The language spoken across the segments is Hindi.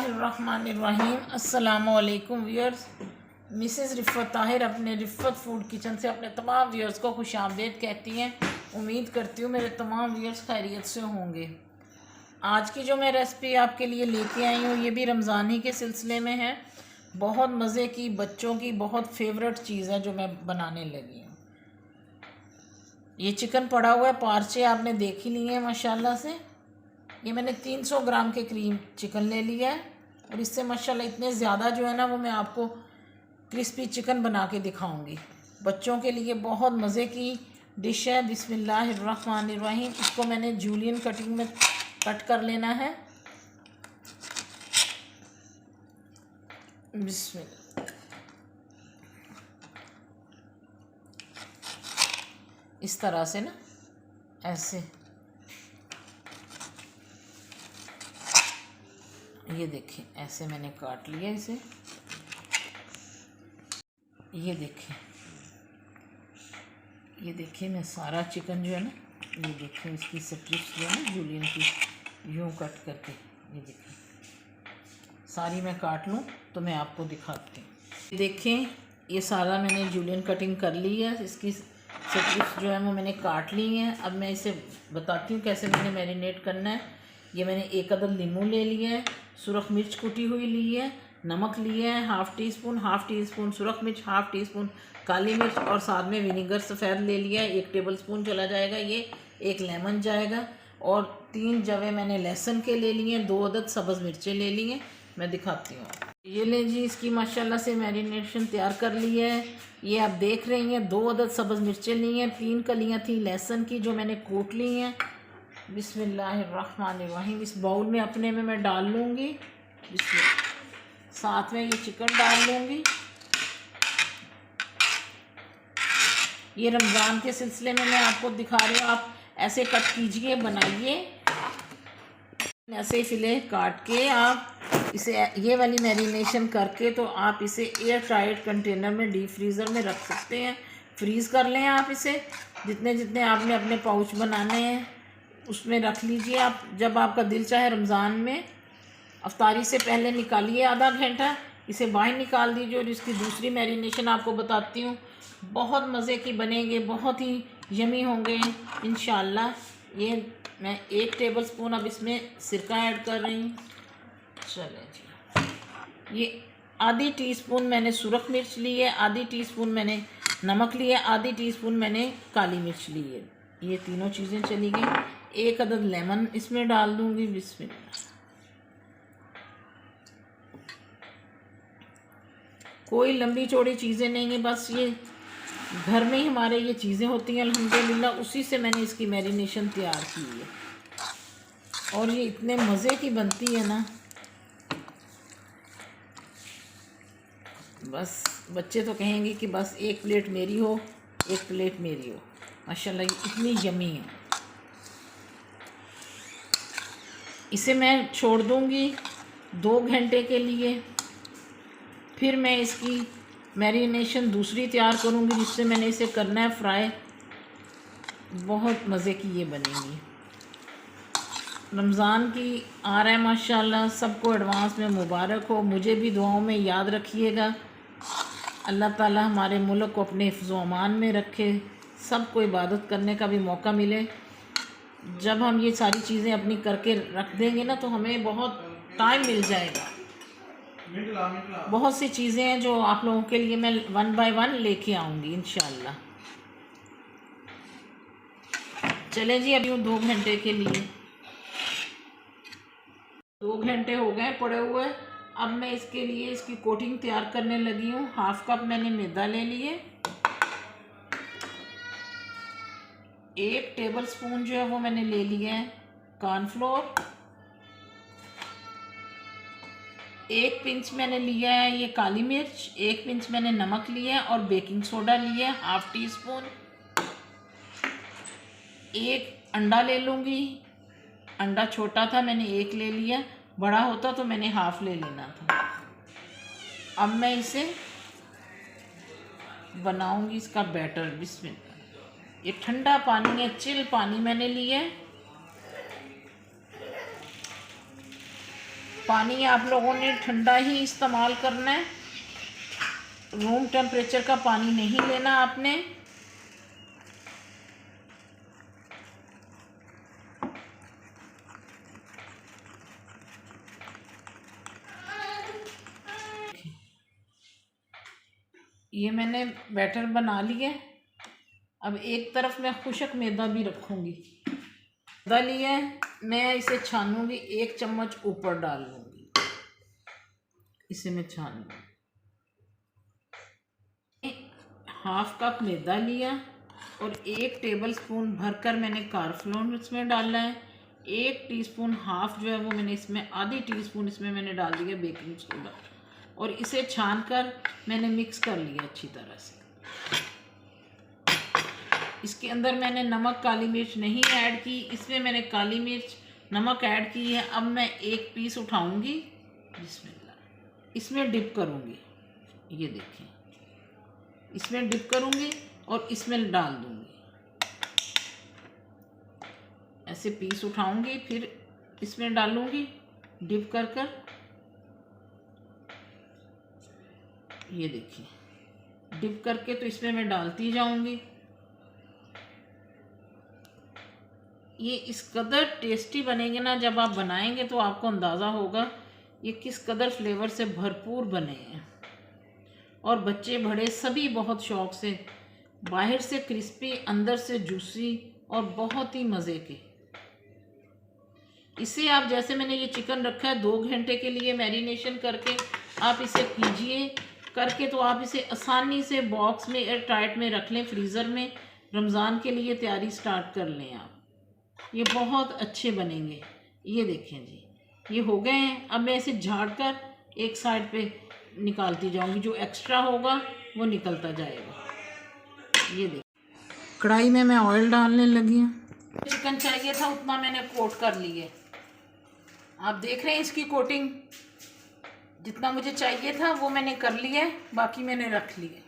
बिस्मिल्लाहिर्रहमानिर्रहीम। अस्सलामुअलैकुम व्यूअर्स। मिसेस रिफ़त ताहिर अपने रिफ़त फूड किचन से अपने तमाम व्यूअर्स को खुशामदीद कहती हैं। उम्मीद करती हूँ मेरे तमाम व्यूअर्स खैरियत से होंगे। आज की जो मैं रेसिपी आपके लिए लेके आई हूँ ये भी रमज़ान ही के सिलसिले में है। बहुत मज़े की, बच्चों की बहुत फेवरेट चीज़ है जो मैं बनाने लगी हूँ। ये चिकन पड़ा हुआ है, पार्चे आपने देख ही लिए हैं माशाल्लाह से। ये मैंने 300 ग्राम के करीब चिकन ले लिया है और इससे माशाल्लाह इतने ज़्यादा जो है ना वो मैं आपको क्रिस्पी चिकन बना के दिखाऊंगी। बच्चों के लिए बहुत मज़े की डिश है। बिस्मिल्लाहिर्रहमानिर्रहीम। इसको मैंने जूलियन कटिंग में कट कर लेना है। बिस्मिल्लाह। इस तरह से ना, ऐसे ये देखिए, ऐसे मैंने काट लिया इसे। ये देखिए मैं सारा चिकन जो है ना, ये देखिए इसकी स्ट्रिप्स जो है ना जूलियन की, यूँ कट करके ये देखिए सारी मैं काट लूँ तो मैं आपको दिखाती हूँ। देखें ये सारा मैंने जूलियन कटिंग कर ली है। इसकी स्ट्रिप्स जो है वो मैंने काट ली हैं। अब मैं इसे बताती हूँ कैसे मैंने मैरिनेट करना है। ये मैंने एक अदद नींबू ले लिया है, सुरख मिर्च कुटी हुई ली है, नमक लिया है हाफ़ टी स्पून सुरख मिर्च, हाफ़ टी स्पून काली मिर्च और साथ में विनीगर सफ़ेद ले लिया है। 1 टेबल स्पून चला जाएगा ये, 1 लेमन जाएगा और 3 जवे मैंने लहसुन के ले लिए हैं, 2 अदद सब्ज़ मिर्चें ले ली हैं। मैं दिखाती हूँ। ये ले जी, इसकी माशाल्लाह से मैरिनेशन तैयार कर ली है। ये आप देख रही हैं 2 अदद सब्ज़ मिर्चें ली हैं, 3 कलियाँ थी लहसुन की जो मैंने कूट ली हैं। बिस्मिल्लाहिर्रहमानिर्रहीम। इस बाउल में अपने में मैं डाल लूँगी, साथ में ये चिकन डाल लूँगी। ये रमज़ान के सिलसिले में मैं आपको दिखा रही हूँ। आप ऐसे कट कीजिए, बनाइए, ऐसे फिले काट के आप इसे ये वाली मैरिनेशन करके तो आप इसे एयर टाइट कंटेनर में डीप फ्रीज़र में रख सकते हैं। फ्रीज़ कर लें आप इसे, जितने जितने आपने अपने पाउच बनाने हैं उसमें रख लीजिए आप। जब आपका दिल चाहे रमज़ान में अफ्तारी से पहले निकालिए, आधा घंटा इसे बाहर निकाल दीजिए। और इसकी दूसरी मैरिनेशन आपको बताती हूँ, बहुत मज़े की बनेंगे, बहुत ही यमी होंगे इंशाल्लाह। ये मैं 1 टेबल स्पून अब इसमें सिरका ऐड कर रही हूँ। चलें जी, ये आधी टीस्पून मैंने सुरख मिर्च ली है, आधी टीस्पून मैंने नमक लिया, आधी टीस्पून मैंने काली मिर्च ली है। ये तीनों चीज़ें चली गई। 1 अदद लेमन इसमें डाल दूँगी। बिस्मिल्लाह। कोई लंबी चौड़ी चीज़ें नहीं है, बस ये घर में ही हमारे ये चीज़ें होती हैं अल्हम्दुलिल्लाह, उसी से मैंने इसकी मैरिनेशन तैयार की है और ये इतने मज़े की बनती है ना, बस बच्चे तो कहेंगे कि बस 1 प्लेट मेरी हो, 1 प्लेट मेरी हो। माशाल्लाह इतनी यमी है। इसे मैं छोड़ दूँगी 2 घंटे के लिए, फिर मैं इसकी मैरिनेशन दूसरी तैयार करूँगी जिससे मैंने इसे करना है फ्राई। बहुत मज़े की ये बनेगी। रमज़ान की आ रहा है माशाल्लाह, सबको एडवांस में मुबारक हो। मुझे भी दुआओं में याद रखिएगा। अल्लाह ताला हमारे मुल्क को अपने हिफ्ज़-ओ अमान में रखे, सबको इबादत करने का भी मौका मिले। जब हम ये सारी चीज़ें अपनी करके रख देंगे ना तो हमें बहुत टाइम मिल जाएगा। बहुत सी चीज़ें हैं जो आप लोगों के लिए मैं 1 बाय 1 लेके आऊँगी इंशाल्लाह। चले जी, अभी 2 घंटे के लिए, 2 घंटे हो गए पड़े हुए। अब मैं इसके लिए इसकी कोटिंग तैयार करने लगी हूँ। 1/2 कप मैंने मैदा ले लिए, 1 टेबल स्पून जो है वो मैंने ले लिया है कॉर्नफ्लोर, 1 पिंच मैंने लिया है ये काली मिर्च, 1 पिंच मैंने नमक लिया है और बेकिंग सोडा लिया है हाफ़ टी स्पून। 1 अंडा ले लूँगी। अंडा छोटा था मैंने 1 ले लिया, बड़ा होता तो मैंने हाफ़ ले लेना था। अब मैं इसे बनाऊँगी इसका बैटर। बिस्मिल्लाह। ये ठंडा पानी है, चिल पानी मैंने लिया है। पानी आप लोगों ने ठंडा ही इस्तेमाल करना है, रूम टेम्परेचर का पानी नहीं लेना आपने। ये मैंने बैटर बना लिया। अब एक तरफ मैं खुशक मैदा भी रखूँगी। मैदा लिया है, मैं इसे छानूँगी, 1 चम्मच ऊपर डाल लूँगी, इसे मैं छान लूँगी। 1/2 कप मैदा लिया और 1 टेबलस्पून भरकर मैंने कॉर्नफ्लोर इसमें डाला है। 1 टीस्पून हाफ जो है वो मैंने इसमें, आधी टीस्पून इसमें मैंने डाल दिया बेकिंग सोडा, और इसे छानकर मैंने मिक्स कर लिया अच्छी तरह से। इसके अंदर मैंने नमक, काली मिर्च नहीं ऐड की, इसमें मैंने काली मिर्च, नमक ऐड की है। अब मैं 1 पीस उठाऊंगी, बिस्मिल्लाह, इसमें डिप करूंगी। ये देखें, इसमें डिप करूंगी और इसमें डाल दूंगी। ऐसे पीस उठाऊंगी, फिर इसमें डालूंगी डिप कर कर। ये देखिए, डिप करके तो इसमें मैं डालती जाऊंगी। ये इस कदर टेस्टी बनेंगे ना, जब आप बनाएंगे तो आपको अंदाज़ा होगा ये किस कदर फ्लेवर से भरपूर बने हैं। और बच्चे बड़े सभी बहुत शौक़ से, बाहर से क्रिस्पी, अंदर से जूसी और बहुत ही मज़े के। इसे आप, जैसे मैंने ये चिकन रखा है 2 घंटे के लिए मैरिनेशन करके, आप इसे कीजिए करके, तो आप इसे आसानी से बॉक्स में एयर टाइट में रख लें, फ्रीज़र में। रमज़ान के लिए तैयारी स्टार्ट कर लें आप। ये बहुत अच्छे बनेंगे। ये देखें जी, ये हो गए हैं। अब मैं इसे झाड़ कर एक साइड पे निकालती जाऊंगी, जो एक्स्ट्रा होगा वो निकलता जाएगा। ये देखिए, कढ़ाई में मैं ऑयल डालने लगी हूँ। चिकन चाहिए था उतना मैंने कोट कर लिए। आप देख रहे हैं इसकी कोटिंग, जितना मुझे चाहिए था वो मैंने कर लिया है, बाकी मैंने रख लिया।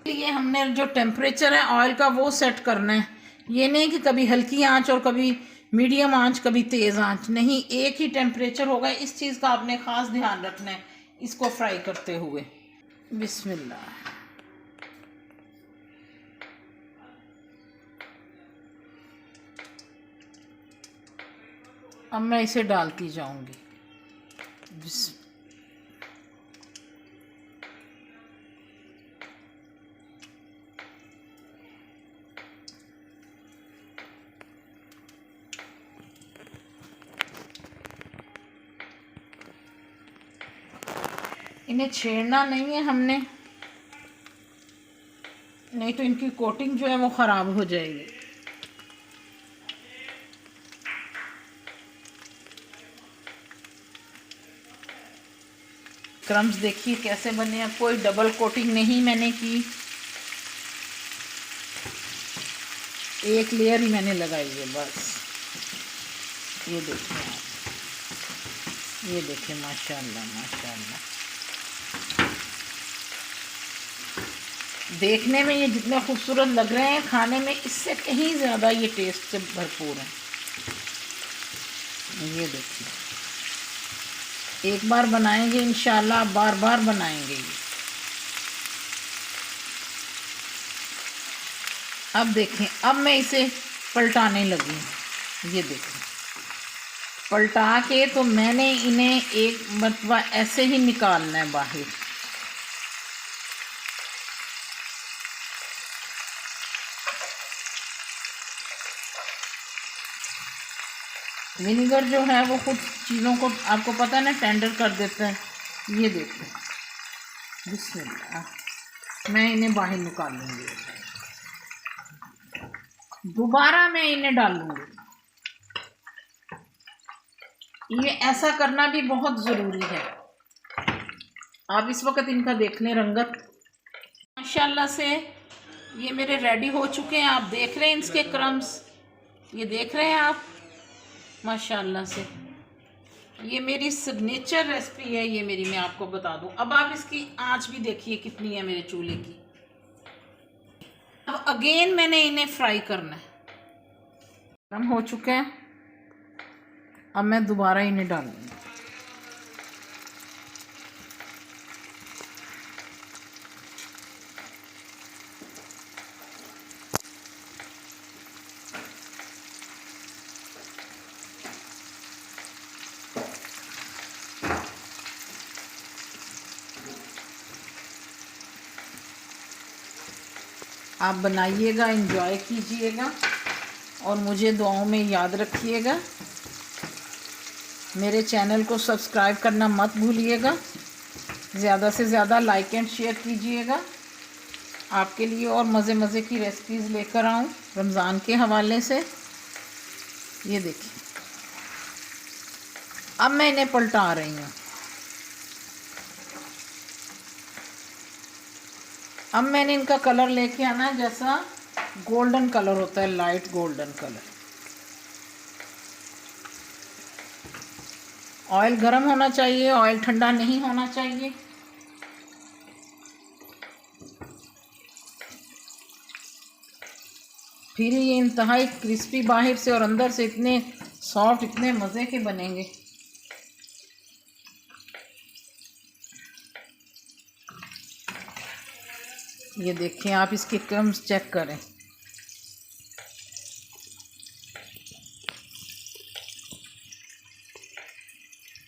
ये हमने जो टेम्परेचर है ऑयल का वो सेट करना है। ये नहीं कि कभी हल्की आंच और कभी मीडियम आंच, कभी तेज़ आंच, नहीं, एक ही टेम्परेचर होगा। इस चीज़ का आपने ख़ास ध्यान रखना है इसको फ्राई करते हुए। बिस्मिल्लाह। अब मैं इसे डालती जाऊंगी। इन्हें छेड़ना नहीं है हमने, नहीं तो इनकी कोटिंग जो है वो ख़राब हो जाएगी। क्रम्स देखिए कैसे बने हैं, कोई डबल कोटिंग नहीं मैंने की, एक लेयर ही मैंने लगाई है बस। ये देखिए आप, ये देखिए, माशाल्लाह माशाल्लाह। देखने में ये जितने खूबसूरत लग रहे हैं, खाने में इससे कहीं ज़्यादा ये टेस्ट से भरपूर है। ये देखिए, एक बार बनाएंगे इंशाल्लाह, बार बार बनाएंगे ये। अब देखें, अब मैं इसे पलटाने लगी हूँ। ये देखें, पलटा के तो मैंने इन्हें एक मरतबा ऐसे ही निकालना है बाहर। विनेगर जो है वो खुद चीज़ों को, आपको पता है ना, टेंडर कर देता है। ये देखो, बिस्मिल्लाह, मैं इन्हें बाहर निकालूंगी, दोबारा मैं इन्हें डालूंगी। ये ऐसा करना भी बहुत ज़रूरी है। आप इस वक्त इनका देख लें रंगत, माशाल्लाह से ये मेरे रेडी हो चुके हैं। आप देख रहे हैं इसके क्रम्स, ये देख रहे हैं आप, माशाल्लाह से। ये मेरी सिग्नेचर रेसिपी है ये मेरी, मैं आपको बता दूं। अब आप इसकी आंच भी देखिए कितनी है मेरे चूल्हे की। अब अगेन मैंने इन्हें फ्राई करना है। गरम हो चुके हैं, अब मैं दोबारा इन्हें डालूंगी। आप बनाइएगा, एंजॉय कीजिएगा और मुझे दुआओं में याद रखिएगा। मेरे चैनल को सब्सक्राइब करना मत भूलिएगा। ज़्यादा से ज़्यादा लाइक एंड शेयर कीजिएगा। आपके लिए और मज़े मज़े की रेसिपीज़ लेकर आऊँ रमज़ान के हवाले से। ये देखिए, अब मैं इन्हें पलटा रही हूँ। अब मैंने इनका कलर लेके आना है, जैसा गोल्डन कलर होता है, लाइट गोल्डन कलर। ऑयल गर्म होना चाहिए, ऑयल ठंडा नहीं होना चाहिए। फिर ये इंतहाई क्रिस्पी बाहर से और अंदर से इतने सॉफ्ट, इतने मज़े के बनेंगे। ये देखें, आप इसके क्रम्स चेक करें।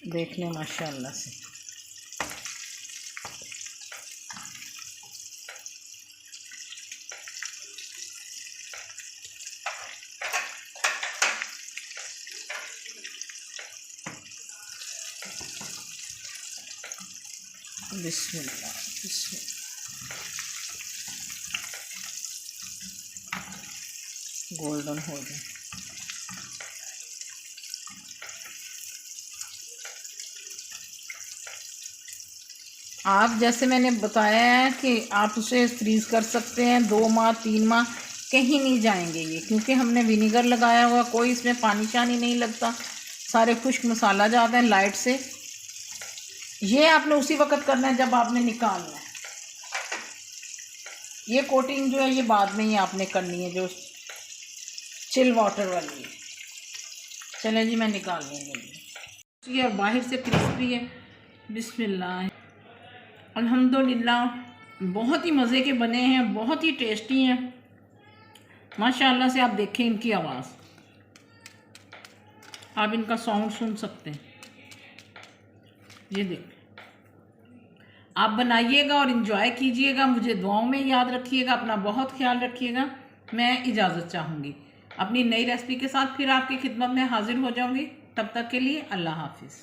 देख लें माशाल्लाह से। बिस्मिल्लाह बिस्मिल्लाह। गोल्डन हो जाए। आप जैसे मैंने बताया है कि आप उसे फ्रीज़ कर सकते हैं 2 माह 3 माह, कहीं नहीं जाएंगे ये, क्योंकि हमने विनीगर लगाया हुआ, कोई इसमें पानी शानी नहीं लगता, सारे खुश्क मसाला जाते हैं लाइट से। ये आपने उसी वक्त करना है जब आपने निकालना है। ये कोटिंग जो है ये बाद में ही आपने करनी है, जो चिल वाटर वाली है। चलें जी, मैं निकाल लूँगी। ये और बाहर से क्रिस्पी है। बिस्मिल्लाह, अल्हम्दुलिल्लाह, बहुत ही मज़े के बने हैं, बहुत ही टेस्टी हैं माशाल्लाह से। आप देखें इनकी आवाज़, आप इनका साउंड सुन सकते हैं। ये देखें, आप बनाइएगा और इन्जॉय कीजिएगा। मुझे दुआओं में याद रखिएगा। अपना बहुत ख्याल रखिएगा। मैं इजाज़त चाहूँगी। अपनी नई रेसिपी के साथ फिर आपकी खिदमत में हाजिर हो जाऊँगी। तब तक के लिए अल्लाह हाफिज़।